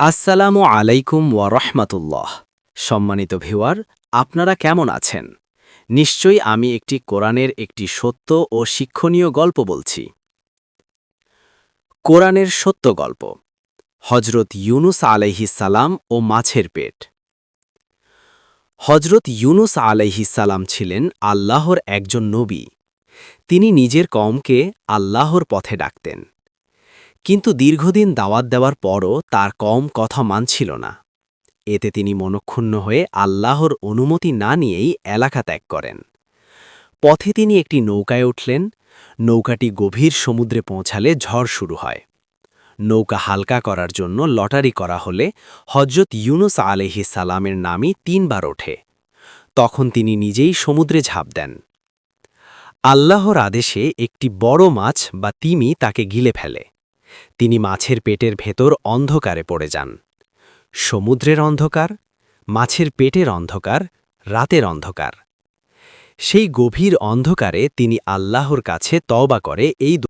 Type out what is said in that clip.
আসসালামু আলাইকুম ওয়া রাহমাতুল্লাহ। সম্মানিত ভিউয়ার, আপনারা কেমন আছেন? নিশ্চয়ই আমি একটি কোরআনের একটি সত্য ও শিক্ষণীয় গল্প বলছি। কোরআনের সত্য গল্প, হজরত ইউনুস আলাইহিস সালাম ও মাছের পেট। হজরত ইউনুস আলাইহিস সালাম ছিলেন আল্লাহর একজন নবী। তিনি নিজের কওমকে আল্লাহর পথে ডাকতেন। কিন্তু দীর্ঘদিন দাওয়াত দেওয়ার পরও তার কওম কথা মানছিল না। এতে তিনি মনক্ষুণ্ণ হয়ে আল্লাহর অনুমতি না নিয়েই এলাকা ত্যাগ করেন। পথে তিনি একটি নৌকায় উঠলেন। নৌকাটি গভীর সমুদ্রে পৌঁছালে ঝড় শুরু হয়। নৌকা হালকা করার জন্য লটারি করা হলে হজরত ইউনুস আলাইহিস সালামের নামই ৩ বার ওঠে। তখন তিনি নিজেই সমুদ্রে ঝাঁপ দেন। আল্লাহর আদেশে একটি বড় মাছ বা তিমি তাকে গিলে ফেলে। তিনি মাছের পেটের ভেতর অন্ধকারে পড়ে যান। সমুদ্রের অন্ধকার, মাছের পেটের অন্ধকার, রাতের অন্ধকার। সেই গভীর অন্ধকারে তিনি আল্লাহর কাছে তওবা করে এই